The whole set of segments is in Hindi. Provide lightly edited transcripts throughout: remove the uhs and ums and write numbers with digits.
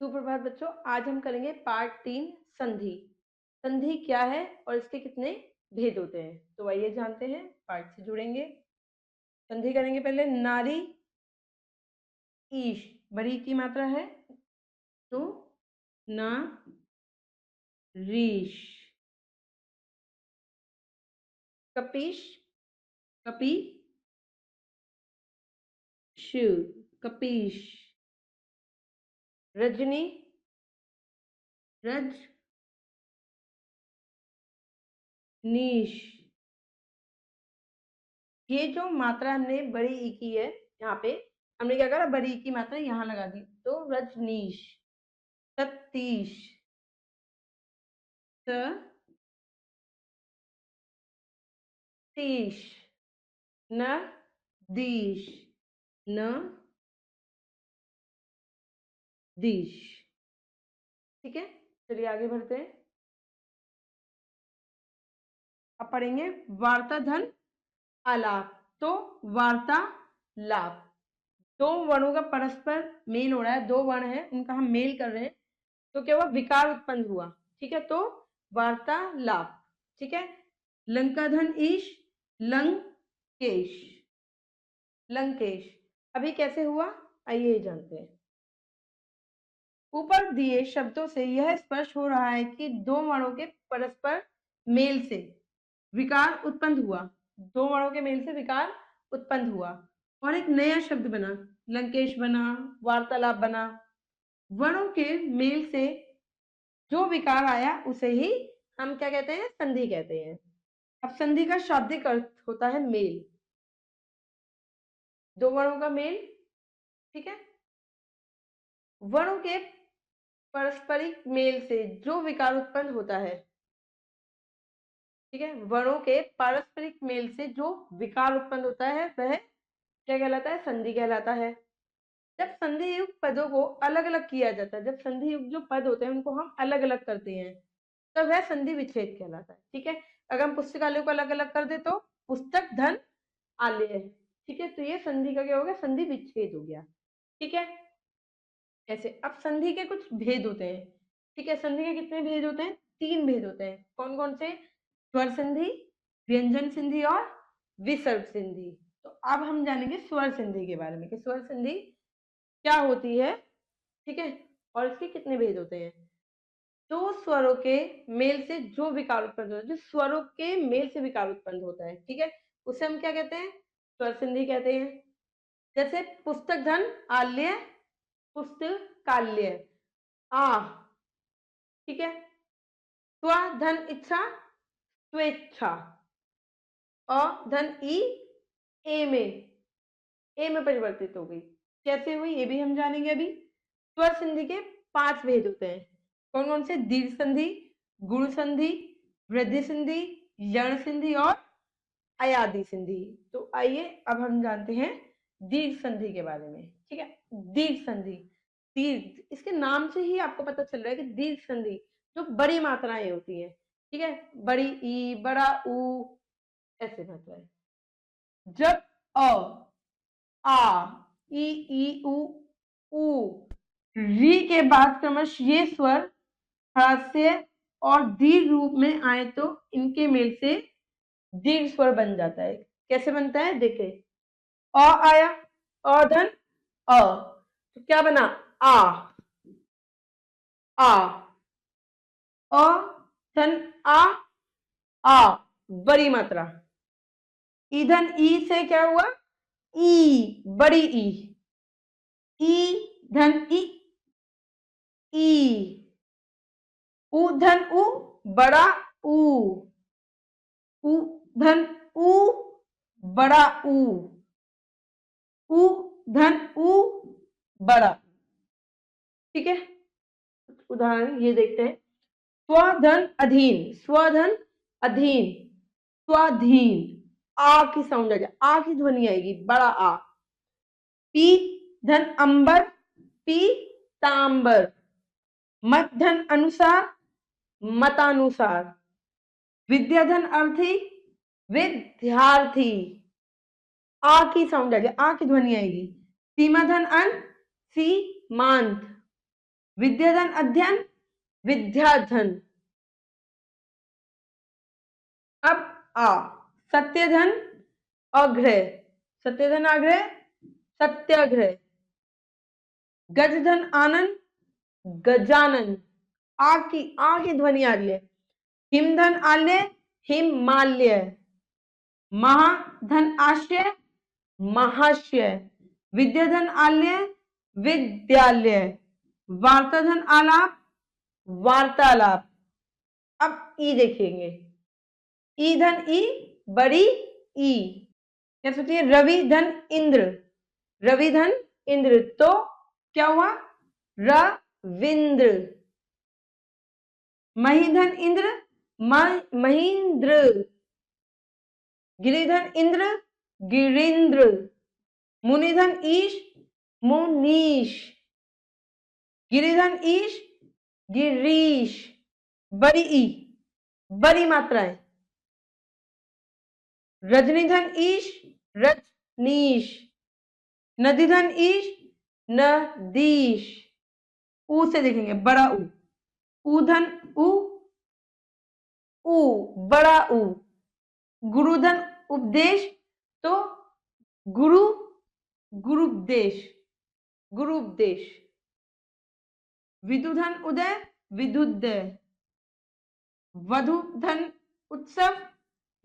सुप्रभात बच्चों, आज हम करेंगे पार्ट 3 संधि। संधि क्या है और इसके कितने भेद होते हैं, तो आइए जानते हैं। पार्ट से जुड़ेंगे, संधि करेंगे। पहले नारी ईश, बड़ी की मात्रा है तो ना रीश। कपीश, कपी शु, कपीश। रजनी, रज नीश। ये जो मात्रा हमने बड़ी ई की है, यहाँ पे हमने क्या करा, बड़ी ई की मात्रा यहाँ लगा दी, तो रजनीश। सतीश, तीश। न दीश, न दीश। ठीक है, चलिए आगे बढ़ते हैं। अब पढ़ेंगे वार्ता धन आलाप। तो वार्ता लाप, दो वर्णों का परस्पर मेल हो रहा है, दो वर्ण है उनका हम मेल कर रहे हैं, तो क्या हुआ, विकार उत्पन्न हुआ। ठीक है, तो वार्तालाप। ठीक है, लंकाधन ईश, लंकेश, लंकेश। अभी कैसे हुआ, आइए जानते हैं। ऊपर दिए शब्दों से यह स्पष्ट हो रहा है कि दो वर्णों के परस्पर मेल से विकार उत्पन्न हुआ, दो वर्णों के मेल से विकार उत्पन्न हुआ और एक नया शब्द बना, लंकेश बना, वार्तालाप बना। वर्णों के मेल से जो विकार आया उसे ही हम क्या कहते हैं, संधि कहते हैं। अब संधि का शाब्दिक अर्थ होता है मेल, दो वर्णों का मेल। ठीक है, वर्णों के पारस्परिक मेल से जो विकार उत्पन्न होता है। ठीक है, वर्णों के पारस्परिक मेल से जो विकार उत्पन्न होता है वह क्या कहलाता है, संधि कहलाता है। जब संधि युक्त पदों को अलग अलग किया जाता है, जब संधि युक्त जो पद होते हैं उनको हम अलग अलग करते हैं, तब वह संधि विच्छेद कहलाता है। ठीक है, अगर हम पुस्तकालय को अलग अलग कर दे तो पुस्तक धन आलय है। ठीक है, तो ये संधि का क्या हो गया, संधि विच्छेद हो गया। ठीक है, ऐसे अब संधि के कुछ भेद होते हैं। ठीक है, संधि के कितने भेद होते हैं, तीन भेद होते हैं। कौन कौन से, स्वर संधि, व्यंजन संधि और विसर्ग संधि। तो अब हम जानेंगे स्वर संधि के बारे में कि स्वर संधि क्या होती है। ठीक है, और इसके कितने भेद होते हैं। दो स्वरों के मेल से जो विकार उत्पन्न होता है, जो स्वरों के मेल से विकार उत्पन्न होता है, ठीक है, उसे हम क्या कहते हैं, स्वर संधि कहते हैं। जैसे पुस्तक धन आल्य, पुस्तकाल्य, आ। ठीक है, स्व धन इच्छा, स्वेच्छा। अ धन ई, ए में परिवर्तित हो गई। कैसे हुई ये भी हम जानेंगे अभी। स्वर संधि के 5 भेद होते हैं। कौन कौन से, दीर्घ संधि, गुण संधि, वृद्धि संधि, यण संधि और अयादि संधि। तो आइए अब हम जानते हैं दीर्घ संधि के बारे में। ठीक है, दीर्घ संधि, दीर्घ, इसके नाम से ही आपको पता चल रहा है कि दीर्घ संधि जो बड़ी मात्राएं होती हैं। ठीक है, बड़ी ई, बड़ा ऊ, ऐसे मात्रा है। जब आ, ई उ, री के बाद क्रमश ये स्वर ह्रास्य और दीर्घ रूप में आए तो इनके मेल से दीर्घ स्वर बन जाता है। कैसे बनता है, देखे, अ आया, अ धन अ, तो क्या बना, आ, आ, अ धन आ, बड़ी मात्रा। ईधन ई से क्या हुआ, ई, बड़ी ई धन ई, उ धन उ, बड़ा ऊ, उ धन उ, बड़ा उ धन उ, बड़ा। ठीक है, उदाहरण ये देखते हैं। स्वधन अधीन, स्वधन अधीन, स्वाधीन, आ की साउंड आ जाए, आ की ध्वनि आएगी, बड़ा आ। पी धन अंबर, पीतांबर। मत धन अनुसार, मतानुसार। विद्या धन अर्थी, विद्यार्थी, आ की साउंड आ जाए, आ की ध्वनि आएगी। सीमा धन अन, सीमांत। विद्याधन अध्ययन, विद्याधन। अब आ, सत्यधन अग्रह, सत्यधन आग्रह, सत्याग्रह। गजधन आनंद, गजानन। आ की ध्वनि आ रही है। हिमधन आल्य, हिमालय। महाधन आश्रय, महाशय। विद्याधन आल्य, विद्यालय। वार्ताधन आलाप, वार्तालाप। अब ई देखेंगे, ई धन ई, बड़ी ई। क्या सोचिए, रवि धन इंद्र, रवि धन इंद्र, तो क्या हुआ, रविंद्र। महीधन इंद्र, महींद्र। गिरिधन इंद्र, गिरींद्र। मुनिधन ईश, मुनीश। गिरिधन ईश, गिरीश। बड़ी ई, बड़ी मात्रा है। रजनीधन ईश, रजनीश। नदीधन ईश, नदीश। ऊ से देखेंगे, बड़ा ऊ। ऊधन ऊ, ऊ, बड़ा ऊ। गुरुधन उपदेश, तो गुरु, गुरुपदेश, गुरुपदेश। विदुधन उदय, विदुदय। वधुधन उत्सव,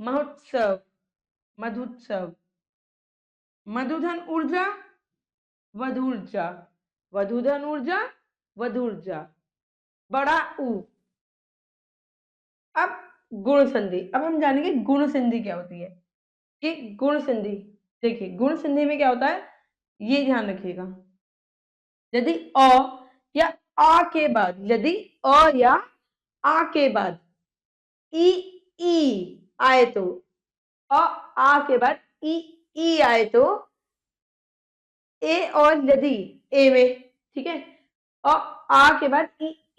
महोत्सव, मधुत्सव। मधुधन ऊर्जा, वधूर्जा, वधुधन ऊर्जा, वधूर्जा। बड़ा ऊ। अब गुण संधि, अब हम जानेंगे गुण संधि क्या होती है। कि गुण संधि, देखिए गुण संधि में क्या होता है, ये ध्यान रखिएगा। यदि अ या आ के बाद, यदि अ या आ के बाद ई आए तो, आ के बाद ई आए तो ए, और यदि ए में, ठीक है, और आ के बाद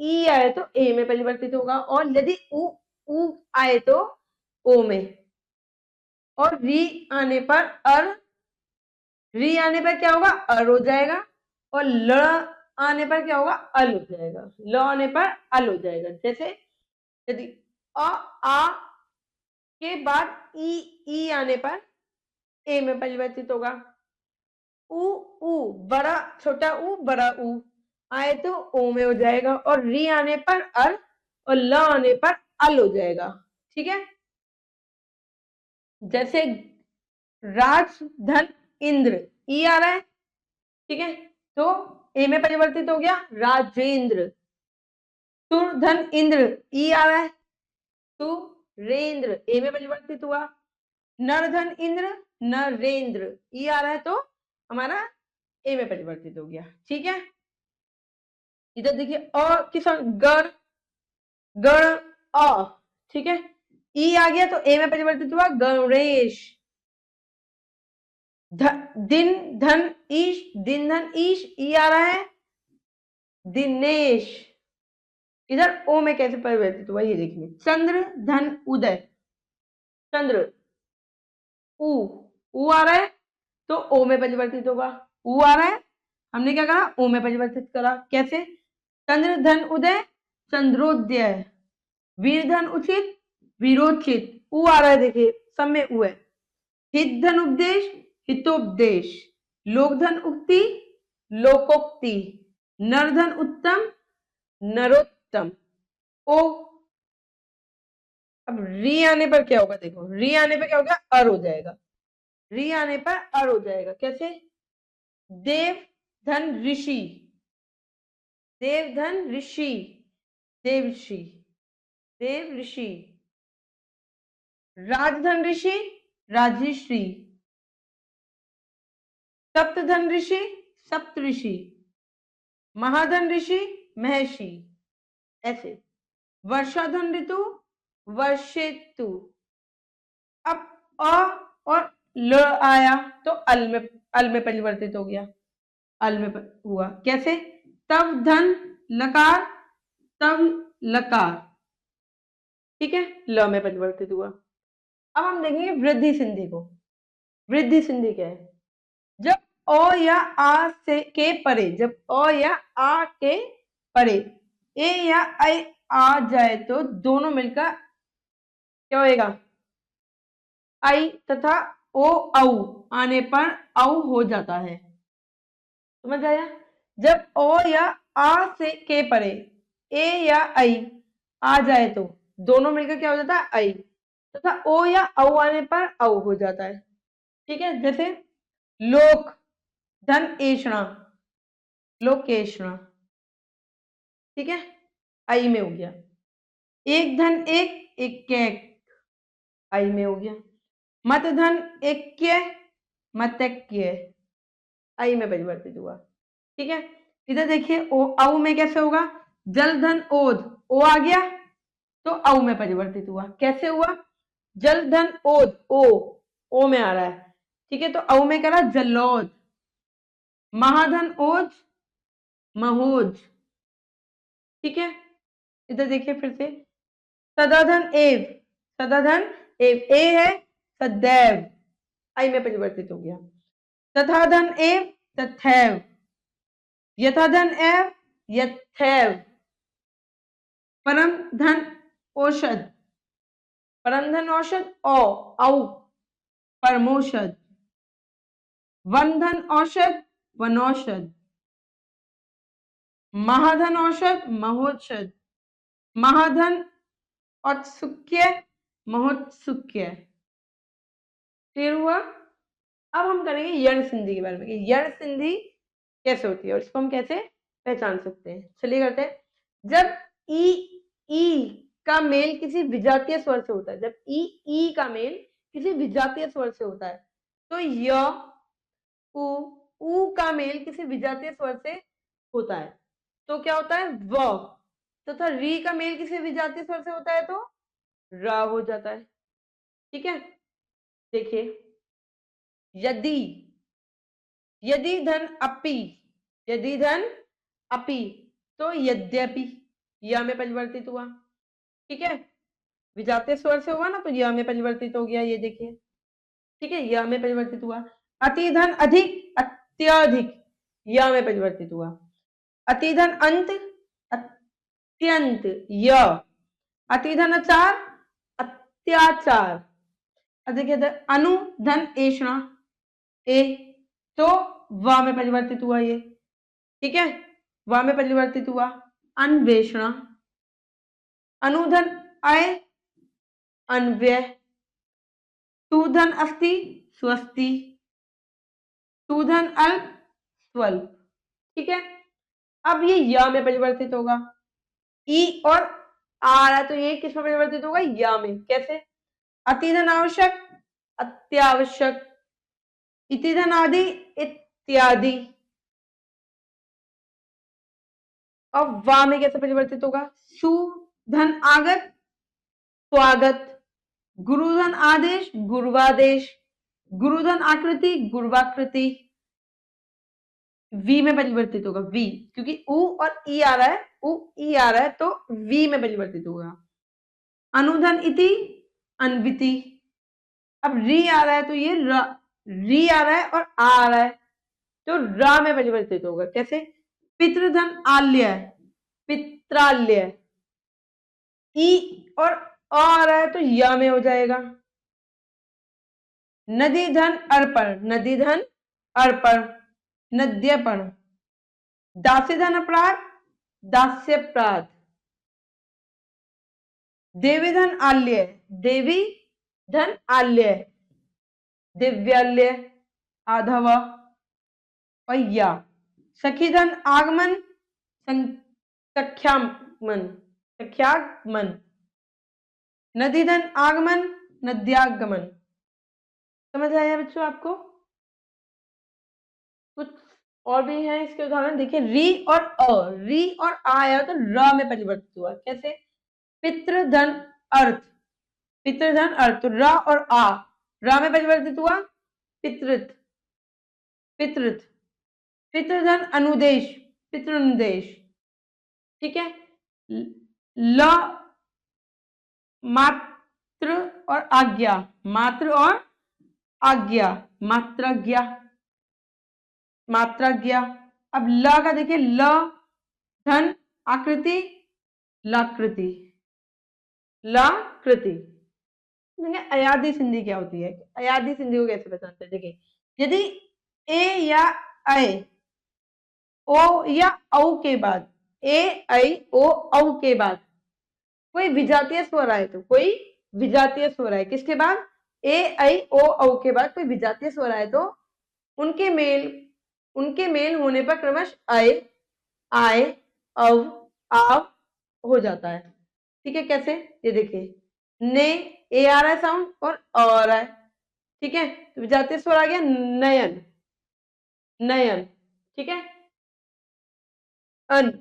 ई आए तो ए में परिवर्तित होगा, और यदि उ आए तो ओ में, और री आने पर अर, री आने पर क्या होगा, अर हो जाएगा, और ल आने पर क्या होगा, अल हो जाएगा, ल आने पर अल हो जाएगा। जैसे यदि आ के बाद ई आने पर ए में परिवर्तित होगा। उ बड़ा, छोटा उ, बड़ा उ आए तो ओ में हो जाएगा, और री आने पर अर, और ल आने पर अल हो जाएगा। ठीक है, जैसे राज धन इंद्र, ई आ रहा है, ठीक है, तो ए में परिवर्तित हो गया, राजेंद्र। तुर धन इंद्र, ई आ रहा है, तुरेंद्र, ए में परिवर्तित हुआ। नर धन इंद्र, नरेंद्र, ई आ रहा है, तो हमारा ए में परिवर्तित हो गया। ठीक है, इधर देखिए अ किसान, गण, गण अ, ठीक है, ई आ गया तो ए में परिवर्तित हुआ, गणेश। दिन धन ईश, दिन धन ईश, ई आ रहा है, दिनेश। इधर ओ में कैसे परिवर्तित हुआ ये देखिए, चंद्र धन उदय, चंद्र, उ आ रहा है तो ओ में परिवर्तित होगा, उ आ रहा है, हमने क्या करा, ओ में परिवर्तित करा। कैसे, चंद्र धन उदय, चंद्रोदय। वीर धन उचित, वीरोचित, उ आ रहा है, देखिए सब में उ है। हित धन उपदेश, हितोपदेश। लोक धन उक्ति, लोकोक्ति। नर धन उत्तम, नरोत्तम। ओ, अब री आने पर क्या होगा, देखो री आने पर क्या होगा, अर हो जाएगा, री आने पर अर हो जाएगा। कैसे, देव धन ऋषि, देव धन ऋषि, देव ऋषि, देव ऋषि। राजधन ऋषि, राजश्री। सप्तधन ऋषि, सप्तऋषि। महाधन ऋषि, महर्षि। ऐसे वर्षाधन ऋतु, वर्षेतु। अब अ और ल आया तो अल में परिवर्तित हो गया, अल में हुआ। कैसे, तब धन लकार, तब लकार, ठीक है, ल में परिवर्तित हुआ। अब हम देखेंगे वृद्धि संधि को। वृद्धि संधि क्या है, जब अ या आ से के परे, जब अ या आ के परे ए या आई आ जाए तो दोनों मिलकर क्या होएगा, आई तथा ओ औ आने पर औ हो जाता है। समझ आया? जब ओ या आ से के परे ए या आई आ जाए तो दोनों मिलकर क्या हो जाता है, आई तथा ओ या औ आने पर औ हो जाता है। ठीक है, जैसे लोक धन एषणा, लोकेशणा, ठीक है, आई में हो गया। एक धन एक एक आई में हो गया। मत धन एक मतक्य आई में परिवर्तित हुआ। ठीक है, इधर देखिए ओ औ में कैसे होगा, जल धन ओध ओ आ गया तो औ में परिवर्तित हुआ। कैसे हुआ, जल धन ओध ओ में आ रहा है, ठीक है, तो औ में करा जलोद। महाधन ओज महोज, ठीक है, इधर देखिए फिर से सदाधन एव, सदाधन एव ए है सदैव आई में परिवर्तित हो गया। तथाधन एव तथैव, यथाधन एव यथैव। परम धन औषध, परम धन औषध औ परमौषध। वन धन औषध वनौषध। महाधन औषध महोषध। महाधन औत्सुक्य महोत्सुक्य। क्लियर हुआ? अब हम करेंगे यण संधि के बारे में कि यण संधि कैसे होती है और इसको हम कैसे पहचान सकते हैं। चलिए करते हैं। जब ई का मेल किसी विजातीय स्वर से होता है, जब ई का मेल किसी विजातीय स्वर से होता है तो य उ का मेल किसी विजातीय स्वर से होता है तो क्या होता है, व तथा री का मेल किसी विजातीय स्वर से होता है तो रा हो जाता है। ठीक है, देखिए यदि, यदि धन अपि, यदि धन अपि तो यद्यपि या में परिवर्तित हुआ। ठीक है, विजातीय स्वर से हुआ ना तो या में परिवर्तित हो गया, ये देखिए। ठीक है, या में परिवर्तित हुआ। अति धन अधिक अत्यधिक या में परिवर्तित हुआ। अति धन अंत अत्यंत य। अति धन अचार अत्याचार। देखिए अनु धन एषणा ए तो वा में परिवर्तित हुआ ये। ठीक है, वा में परिवर्तित हुआ। अन्वेषणा। अनुधन अय अन्व्यय। तू धन अस्ति स्वस्ति। तू धन अल्प स्वल्प। ठीक है, अब ये या में परिवर्तित होगा। ई और आ रहा है तो ये किस में परिवर्तित होगा, या में। कैसे, अति धन आवश्यक अत्यावश्यक। इति धन आदि इत्यादि। अब वा में कैसे परिवर्तित होगा, सु धन आगत स्वागत। गुरुधन आदेश गुरुवादेश। गुरुधन आकृति गुरुवाकृति। वी में परिवर्तित होगा, वी, क्योंकि उ और ई आ रहा है, उ ई आ रहा है तो वी में परिवर्तित होगा। अनुधन इति अन्विति। अब री आ रहा है तो ये री आ रहा है और आ रहा है तो रा में परिवर्तित होगा। कैसे, पितृधन आल्य पित्राल्य। ई और आ रहा है तो या में हो जाएगा। नदी धन अर्पण, नदी धन अर्पण नद्यपण। दासी धन अपराध दास्यपराध। देवी धन आल्य देवी धन आल्य दिव्याल्य आधव या। सखी धन आगमन सख्यागमन सख्यागमन। नदी धन आगमन नद्यागमन। समझ आया बच्चों आपको? कुछ और भी है इसके उदाहरण, देखिए री और आ आया तो र में परिवर्तित हुआ। कैसे, पितृधन अर्थ, पितृधन अर्थ तो र और आ रा में परिवर्तित हुआ। पितृत पितृत। पितृधन अनुदेश पितृनुदेश। ठीक है, ल मात्र और आज्ञा, मात्र और आज्ञा मात्राज्ञा मात्राज्ञा। अब ल का देखिए ल धन आकृति, लाकृति, लाकृति। देखिए अयादी संधि क्या होती है, अयादी संधि को कैसे पहचानते हैं। देखिए यदि ए या ऐ ओ या औ के बाद, ए ऐ ओ औ के बाद कोई विजातीय स्वर आए, तो कोई विजातीय स्वर आए, किसके बाद, ए ऐ ओ औ के बाद कोई विजातीय स्वर आए, तो उनके मेल होने पर क्रमश आए, आए, अव, आव हो जाता है। ठीक है, कैसे, ये देखिए ने, ए आ रहा है साउंड और अ आ रहा है। ठीक है, तो विजातीय स्वर आ गया नयन, नयन। ठीक है, अन,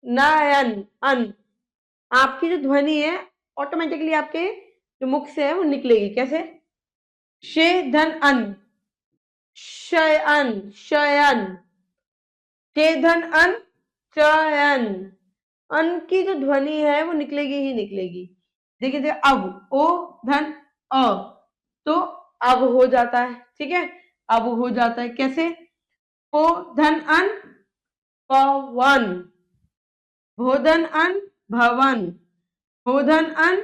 नयन, अन। आपकी जो ध्वनि है ऑटोमेटिकली आपके जो मुख से है वो निकलेगी, कैसे, शे धन अन, शयन, शयन, के धन अन, चयन। अन की जो ध्वनि है वो निकलेगी ही निकलेगी। देखिए देखिए अब, ओ धन अ, तो अब हो जाता है। ठीक है, अब हो जाता है, कैसे, पो धन अन, पवन, भोधन अन, भवन, भोधन अन,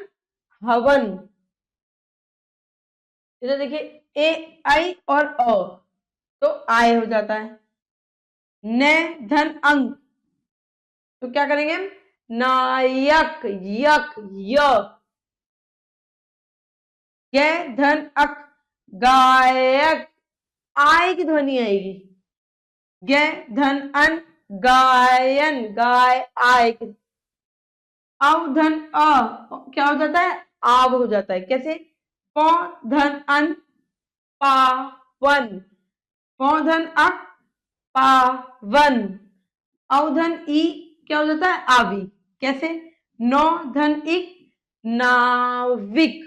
हवन। इधर देखिए ए आई और अ, तो आय हो जाता है। न धन अंक, तो क्या करेंगे हम, नायक, यक, य। धन अक, गायक, आय की ध्वनि आएगी। धन अन, गायन, गाय, आय। अव धन अ, क्या हो जाता है, आव हो जाता है, कैसे, पौ धन अन, पावन, पौ धन अक, पावन। अवधन ई क्या हो जाता है, आवी, कैसे, नौ धन इक, नाविक।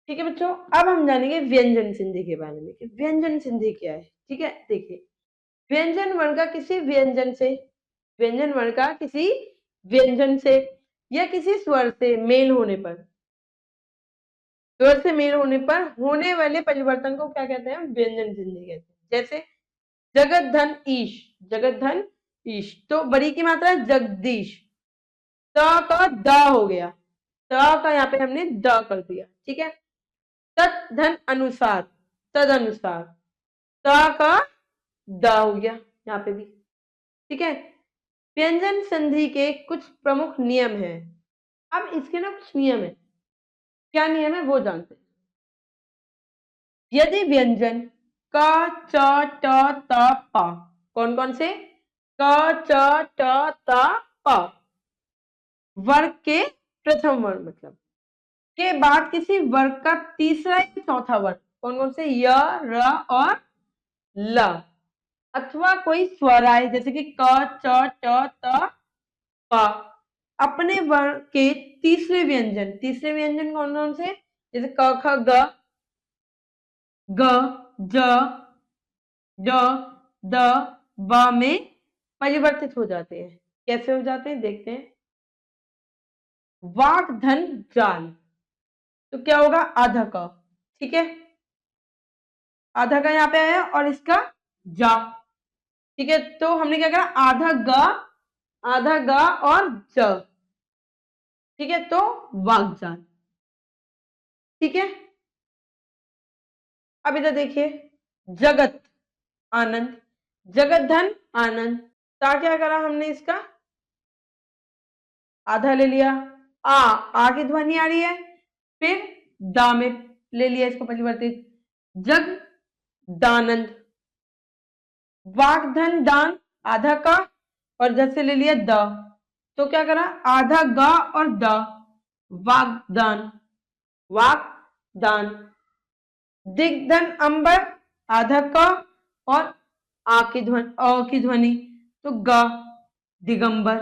ठीक है बच्चों, अब हम जानेंगे व्यंजन संधि के बारे में कि व्यंजन संधि क्या है। ठीक है, देखिए व्यंजन वर्ण का किसी व्यंजन से, व्यंजन वर्ण का किसी व्यंजन से या किसी स्वर से मेल होने पर, स्वर से मेल होने पर होने वाले परिवर्तन को क्या कहते हैं, व्यंजन संधि कहते हैं। जैसे जगत धन ईश, जगत धन ईश, तो बड़ी की मात्रा है जगदीश, त का द हो गया, त का यहाँ पे हमने द कर दिया। ठीक है, तत् धन अनुसार, तद अनुसार, त का द हो गया यहाँ पे भी। ठीक है, व्यंजन संधि के कुछ प्रमुख नियम हैं। अब इसके ना कुछ नियम है, क्या नियम है वो जानते हैं। यदि व्यंजन क, च, ट, त, प, कौन कौन से, क, च, ट, त, प, वर्ग के प्रथम वर्ण मतलब के बाद किसी वर्ग का तीसरा या चौथा वर्ण, कौन कौन से, य, र और ल, अथवा कोई स्वर आए जैसे कि क, च, ट, त, प, अपने वर्ण के तीसरे व्यंजन, तीसरे व्यंजन कौन कौन से, जैसे क, ख, ग, ग, ज, ड, द, ब में परिवर्तित हो जाते हैं। कैसे हो जाते हैं देखते हैं। वाक धन जाल, तो क्या होगा, आधा का। ठीक है, आधा का यहाँ पे आया और इसका जा। ठीक है, तो हमने क्या करा, आधा ग, आधा ग और ज। ठीक है, तो वागजाल। ठीक है, अब इधर देखिए जगत आनंद, जगत धन आनंद, ता क्या करा हमने, इसका आधा ले लिया, आ की ध्वनि आ रही है, फिर दा में ले लिया इसको परिवर्तित, जग दानंद, वागधन दान, आधा का और जब से ले लिया द, तो क्या करा, आधा ग और द, वागदान, वागदान। दिग्धन अंबर, आधा क और आ की ध्वनि, अ की ध्वनि, तो ग, दिगंबर।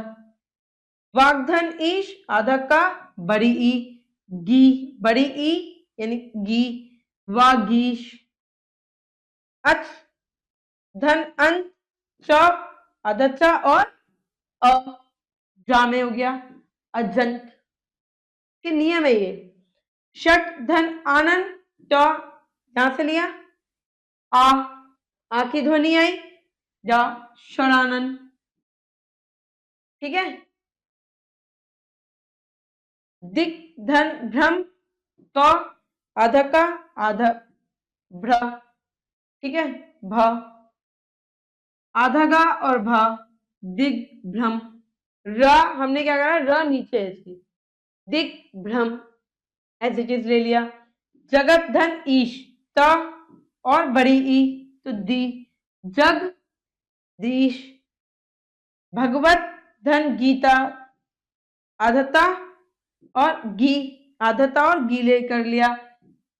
वागधन ईश, आधा का, बड़ी ई, गी, बड़ी ई यानी गी, वागीश। अच धन अंत, च, आधा च और अ, जामे हो गया, अजंत। के नियम है ये, षट धन आनंद, ट यहां से लिया, आ की ध्वनि आई, जा, षणानंद। ठीक है। दिक धन भ्रम क आधा का आधा भ्र, ठीक है, भ आधा गा और भा दिग्भ्रम। र हमने क्या करा, र नीचे है इसकी, दिग्भ्रम एज इट इज ले लिया। जगत धन ईश त और बड़ी ई तो दी, जग दीश। भगवत धन गीता आधता और गी, आधता और गी ले कर लिया,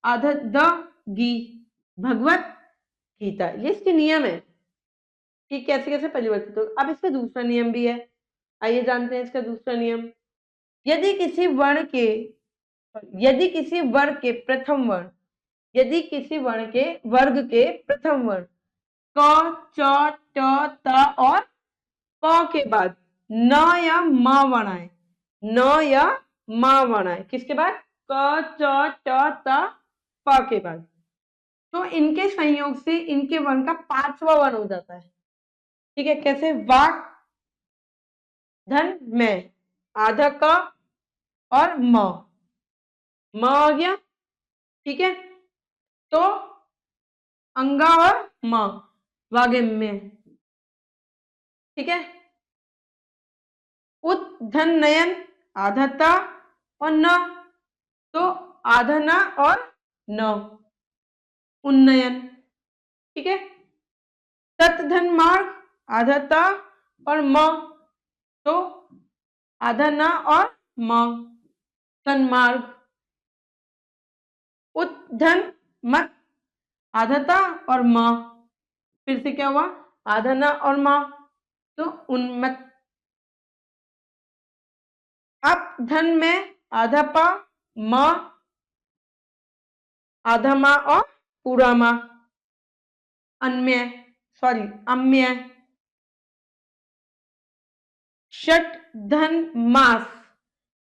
आधा द गी भगवत गीता। ये इसके नियम है कि कैसे कैसे परिवर्तित हो। अब इसका दूसरा नियम भी है, आइए जानते हैं इसका दूसरा नियम। यदि किसी वर्ण के यदि किसी वर्ग के प्रथम वर्ण यदि किसी वर्ण के वर्ग के प्रथम वर्ण क च ट त और प के बाद न या म वर्ण आए, न या म वर्ण आए, किसके बाद, क च ट त प के बाद, तो इनके संयोग से इनके वर्ण का पांचवा वर्ण हो जाता है। ठीक है, कैसे, वाक धन में आधा क और म आ गया, ठीक है, तो अंगा और म वागम्य, ठीक है। उत धन नयन आधा ता और न, तो आधा न और न उन्नयन, ठीक है। तत् धन मार्ग आधा ता और म, तो आधा न और म सन्मार्ग। उत धन मत आधा ता और म, फिर से क्या हुआ, आधा न और म, तो उन्मत्त। अप धन में आधा पा म आधा मा और पूरा मा अन्य, सॉरी अम्य। षट धन मास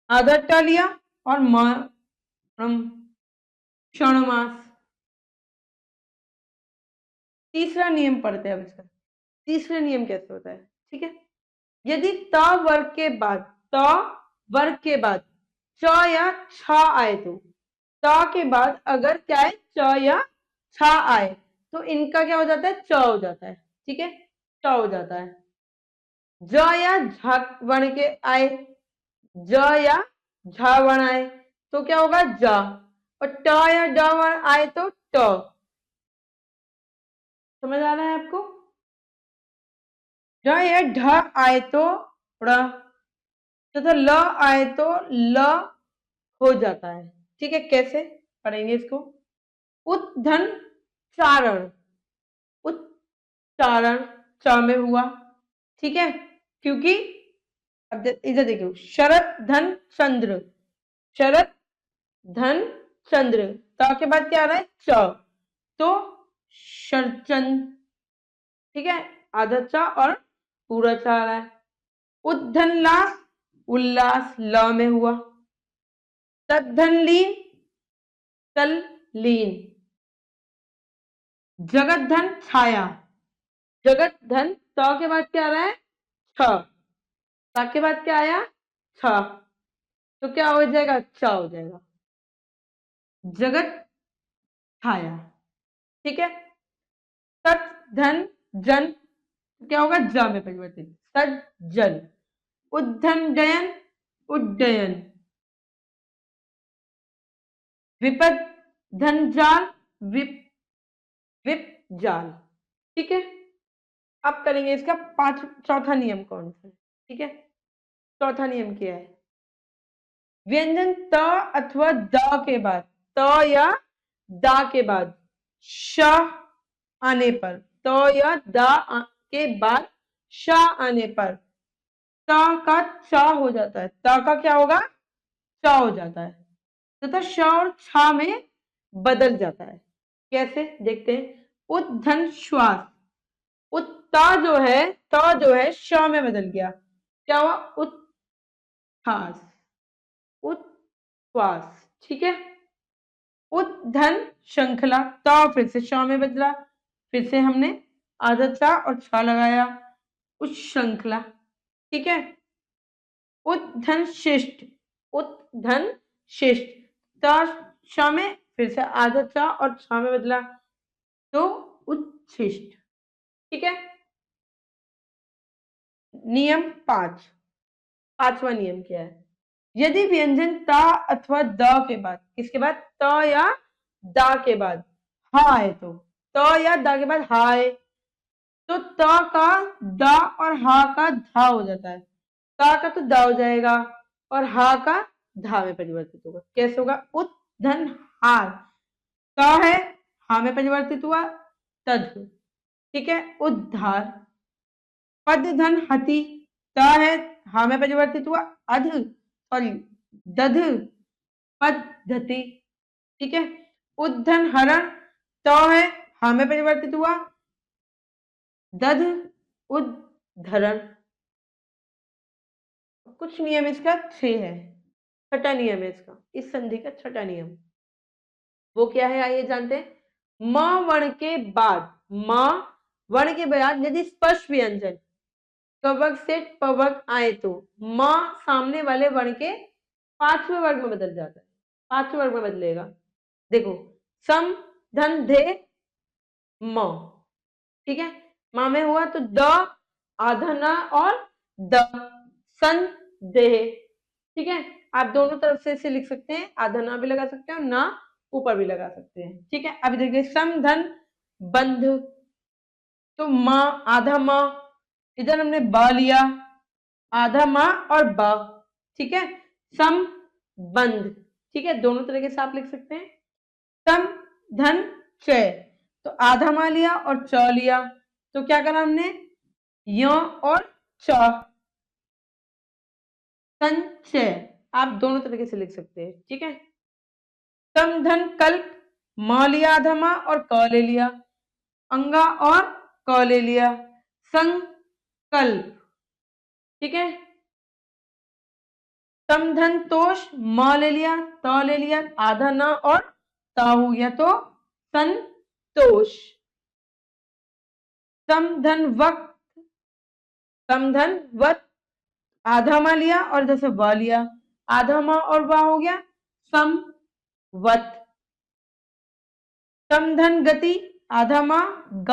आधा टा लिया और क्षण मास। तीसरा नियम पढ़ते हैं अब इसका। तीसरा नियम कैसे होता है, ठीक है। यदि त वर्ग के बाद च या छ आए, तो त के बाद अगर क्या है, च या छ आए, तो इनका क्या हो जाता है, च हो जाता है, ठीक है, च हो जाता है। ज या झ वर्ण के आए, ज या झ वर्ण आए, तो क्या होगा, ज, और ट या ड वर्ण आए तो ट। समझ आ रहा है आपको। ढ या ढ आए तो ड़, तथा ल आए तो ल हो जाता है, ठीक है। कैसे पढ़ेंगे इसको, उद्धन चारण, उच्चारण च में हुआ, ठीक है, क्योंकि अब इधर देखिए, शरद धन चंद्र, शरद धन चंद्र, त के बाद क्या आ रहा है, च, तो शरचंद, ठीक है, आधा चा और पूरा चा आ रहा है। उद्धन लास उल्लास ल में हुआ, तद्धन लीन तल लीन। जगत धन छाया, जगत धन त के बाद क्या आ रहा है, छ, त के बाद क्या आया, छ, तो क्या हो जाएगा, च हो जाएगा, जगत छाया, ठीक है। सत धन जन, क्या होगा, ज में परिवर्तित, सज्जन। उद्धन डयन उड्डयन। विपद धन जाल विप जाल, ठीक है। अब करेंगे इसका चौथा नियम कौन सा, ठीक है। चौथा नियम क्या है, व्यंजन त अथवा द के बाद, त या दा के बाद श आने पर, त या दा के बाद श आने पर त का च हो जाता है, त का क्या होगा, च हो जाता है, तथा श और छ में बदल जाता है। कैसे देखते हैं, उद्धन श्वास, उत्ता जो है, त जो है श में बदल गया, क्या हुआ, उत्थास, उच्छ्वास, ठीक है। उद्धन श्रृंखला, त फिर से श में बदला, फिर से हमने आधा चा और छ लगाया, उस श्रृंखला, ठीक है। उद्धन शिष्ट, उद्धन शिष्ट, त श में फिर से आधा च और छ में बदला तो उच्छिष्ट। ठीक है। नियम 5, पांचवा नियम क्या है? यदि व्यंजन ता अथवा द के बाद, किसके बाद? त या दा के बाद हा है, तो त या दा के बाद हा है तो त का दा और हा का धा हो जाता है। ता का तो दा हो जाएगा और हा का धा में परिवर्तित होगा। कैसे होगा? उत धन हार, त है, हा में परिवर्तित हुआ तद। ठीक है। उद्धार। पद धन हति, त है, हा में परिवर्तित हुआ अध, सॉरी दध, पद्धति। ठीक है। उद्धन हरण, त है, हा में परिवर्तित हुआ दध, उद्धरण। कुछ नियम इसका 6 है। छठा नियम है इसका, इस संधि का छठा नियम। वो क्या है आइए जानते हैं। म वर्ण के बाद, म वर्ण के बाद यदि स्पर्श व्यंजन कवक से पवक आए तो म सामने वाले वर्ण के पांचवें वर्ग में बदल जाता है। पांचवें वर्ग में बदलेगा। देखो, सम धन धे म। ठीक है। माँ में हुआ तो द, आधा ना और द, सन देह। ठीक है। आप दोनों तरफ से इसे लिख सकते हैं, आधा ना भी लगा सकते हैं और ना ऊपर भी लगा सकते हैं। ठीक है। अभी देखिए, सम धन बंध, तो माँ आधा माँ, इधर हमने ब लिया, आधा माँ और ब। ठीक है। सम बंध। ठीक है। दोनों तरीके से आप लिख सकते हैं। सम धन च, तो आधा माँ लिया और च लिया, तो क्या करा हमने? य और च, संचय। आप दोनों तरीके से लिख सकते हैं। ठीक है। सम धन कल्प, म लिया आधा माँ और क ले लिया, अंगा और क ले लिया, संकल्प। ठीक है। सम धन तोष, म ले लिया, त ले लिया, आधा ना और ता हो गया तो संतोष। समधन वक्त, समधन वत, आधा माँ लिया और जैसे व लिया, आधा माँ और व हो गया समवत। समधन गति, आधा माँ ग,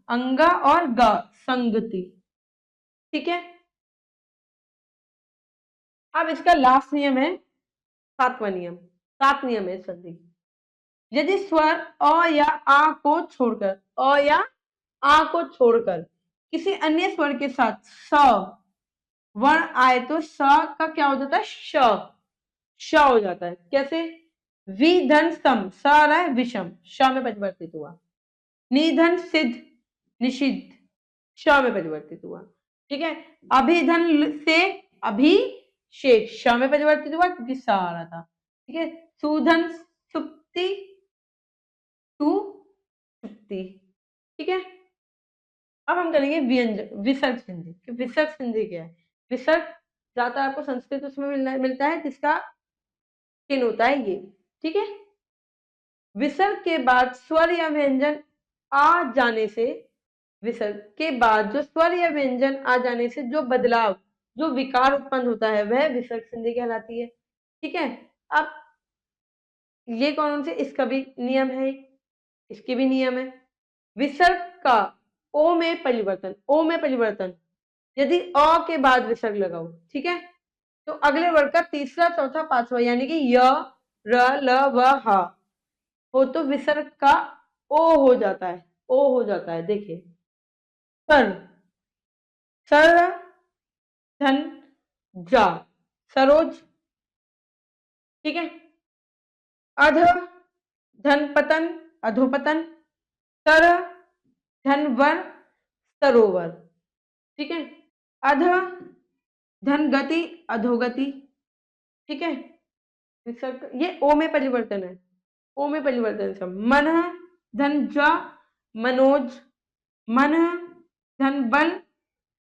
अंगा और ग, संगति। ठीक है। अब इसका लास्ट नियम है, सातवां नियम। 7 नियम है संधि। यदि स्वर अ या आ को छोड़कर, अ या आ को छोड़कर किसी अन्य स्वर के साथ स वर्ण आए तो स का क्या हो जाता है? श हो जाता है। कैसे? विधन सम, स आ रहा है विषम, श में परिवर्तित हुआ। निधन सिद्ध, निषिद्ध, श में परिवर्तित हुआ। ठीक है। अभिधन से, अभिषेक, श में परिवर्तित हुआ क्योंकि स आ रहा था। ठीक है। सुधन सुप्ति, सुप्ति। ठीक है। अब हम करेंगे व्यंजन, विसर्ग संधि। विसर्ग संधि क्या है? विसर्ग ज्यादा आपको संस्कृत उसमें मिलता है, जिसका चिन्ह होता है ये। ठीक है। विसर्ग के बाद स्वर या व्यंजन आ जाने से, विसर्ग के बाद जो स्वर या व्यंजन आ जाने से जो बदलाव, जो विकार उत्पन्न होता है, वह विसर्ग संधि कहलाती है। ठीक है। अब ये कौन से, इसका भी नियम है, इसके भी नियम है। विसर्ग का ओ में परिवर्तन, ओ में परिवर्तन यदि अ के बाद विसर्ग लगाओ, ठीक है, तो अगले वर्ग का तीसरा, चौथा, पांचवा यानी कि य, र, ल, व, ह हो तो विसर्ग का ओ हो जाता है। ओ हो जाता है। देखिए, सर, सर धन जा, सरोज। ठीक है। अध धन पतन, अधोपतन। सर धन वर, सरोवर। ठीक है। अध धन गति, अधोगति। ठीक है। विसर्ग, ये ओ में परिवर्तन है, ओ में परिवर्तन सब। मन धन ज, मनोज, मन धन बल,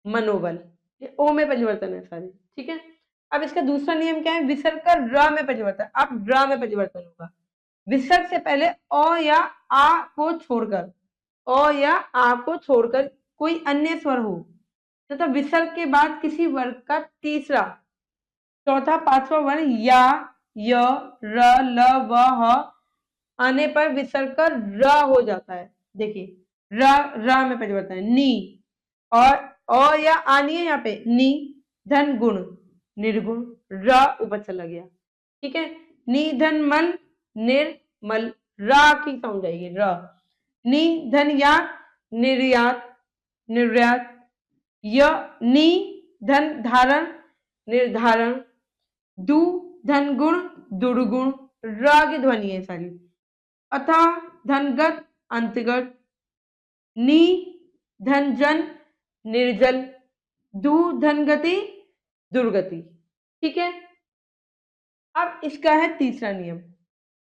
मनोबल। ये ओ में परिवर्तन है सारी। ठीक है। अब इसका दूसरा नियम क्या है? विसर्ग का र में परिवर्तन। अब र में परिवर्तन होगा। विसर्ग से पहले अ या आ को छोड़कर, अ या आ को छोड़कर कोई अन्य स्वर हो तथा विसर्ग के बाद किसी वर्ग का तीसरा चौथा पांचवा वर्ण या, य, र, ल, व, ह आने पर विसर्ग कर र हो जाता है। देखिए र में परिवर्तन है। नी और या आनी है यहाँ पे, नी धन गुण निर्गुण, र ऊपर चला गया। ठीक है, नी धन मल निर्मल, रा की साउंड जाएगी र। नी धन यात निर्यात निर्यात, य नी धन धारण निर्धारण, दु धन गुण दुर्गुण, रा की ध्वनि है सारी। अथा धनगत अंतगत, नी धन जन निर्जल, दु धन गति दुर्गति। ठीक है, अब इसका है तीसरा नियम।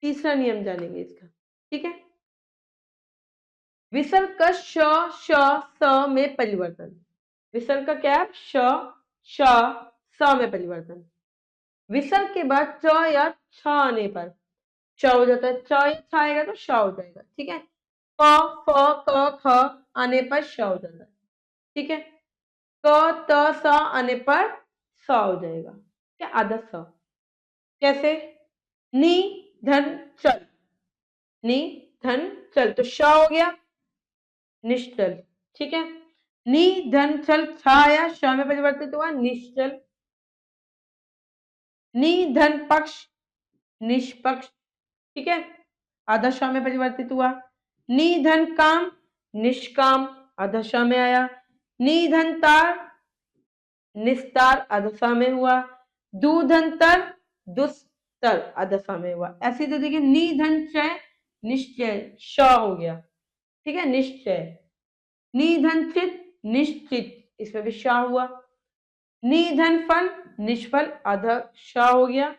तीसरा नियम जानेंगे इसका। ठीक है, विसर्ग का श, श, स में परिवर्तन। विसर्ग का क्या है? श, श, स में परिवर्तन। विसर्ग के बाद च या छ आने पर च हो जाता है। च या छ आएगा तो श हो जाएगा। ठीक है, प, फ, क, ख आने पर श हो जाता है। ठीक है, क, त, स आने पर स हो जाएगा। क्या? आधा स। कैसे? नी धन चल, नी धन चल तो श हो गया निश्चल। ठीक है, नी धन चल छ आया, श में परिवर्तित हुआ निश्चल। नी धन पक्ष निष्पक्ष। ठीक है, आधा श में परिवर्तित हुआ। नी धन काम निष्काम, आधा श में आया। नी धन तार निस्तार, आधा स में हुआ। दु धन तर दुस्तर, आधा स में हुआ। ऐसे तो देखिए, नी धन चय निश्चय, श हो गया। ठीक है, निश्चय। नी धन चित निश्चित, इसमें भी श हुआ। नी धन फल निष्फल, आधा श हो गया।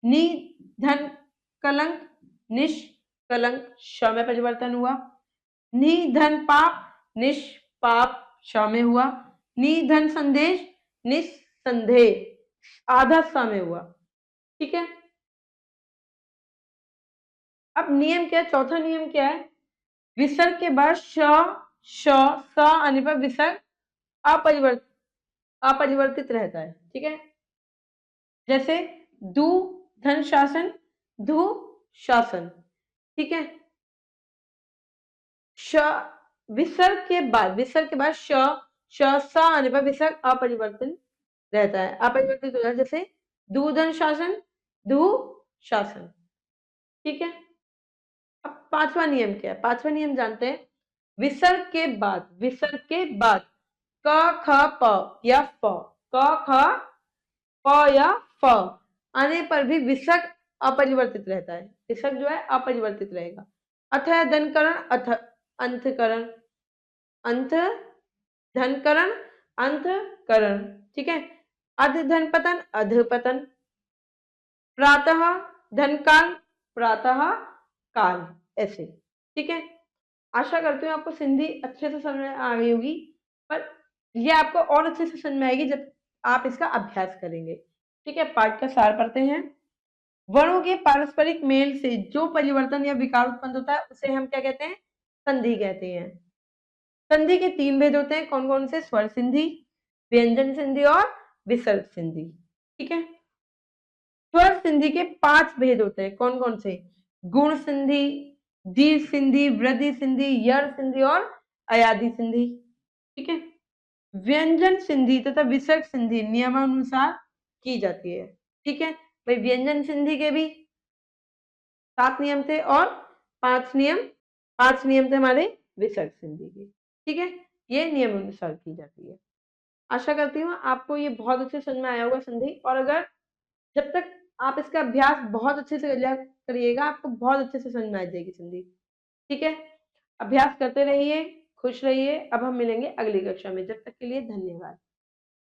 नी धन कलंक निष्कलंक, श में परिवर्तन हुआ। नी धन पाप निष्पाप, श में हुआ। नी धन संदेश निस्संदेह, आधा स में हुआ। ठीक है, अब नियम क्या है? चौथा नियम क्या है? विसर्ग के बाद श, श, स आने पर विसर्ग अपरिवर्तित रहता है। ठीक है, जैसे दु धन शासन धु शासन। ठीक है, श विसर्ग के बाद श, स आने पर विसर्ग अपरिवर्तन रहता है, अपरिवर्तित हो जाता है। जैसे दु धन शासन धु शासन। ठीक है, अब पांचवा नियम क्या है? पांचवा नियम जानते हैं। विसर्ग के बाद क, ख, प या फ, क, ख, प या फ आने पर भी विसर्ग अपरिवर्तित रहता है। विसर्ग जो है अपरिवर्तित रहेगा। अथ धनकरण अथ अंतकरण, अंत धनकरण अंतकरण। ठीक है, अध धन पतन अधपतन, प्रातः धनकाल प्रातः काल, ऐसे। ठीक है, आशा करती हूँ आपको सिंधी अच्छे से समझ में आ गई होगी, पर ये आपको और अच्छे से समझ में आएगी जब आप इसका अभ्यास करेंगे। ठीक है, पाठ का सार पढ़ते हैं। वर्णों के पारस्परिक मेल से जो परिवर्तन या विकार उत्पन्न होता है उसे हम क्या कहते हैं? संधि कहते हैं। संधि के 3 भेद होते हैं। कौन कौन से? स्वर संधि, व्यंजन संधि और विसर्ग संधि। ठीक है, स्वर संधि के 5 भेद होते हैं। कौन कौन से? गुण संधि, दीर्घ संधि, वृद्धि संधि, यर संधि और अयादि संधि। ठीक है, व्यंजन संधि तथा विसर्ग संधि नियमानुसार की जाती है। ठीक है भाई, व्यंजन संधि के भी 7 नियम थे और 5 नियम थे हमारे विसर्ग संधि के। ठीक है, ये नियम अनुसार की जाती है। आशा करती हूँ आपको ये बहुत अच्छे समझ में आया होगा संधि, और अगर जब तक आप इसका अभ्यास बहुत अच्छे से करिएगा आपको बहुत अच्छे से समझ में आ जाएगी संधि। ठीक है, अभ्यास करते रहिए, खुश रहिए। अब हम मिलेंगे अगली कक्षा में, जब तक के लिए धन्यवाद।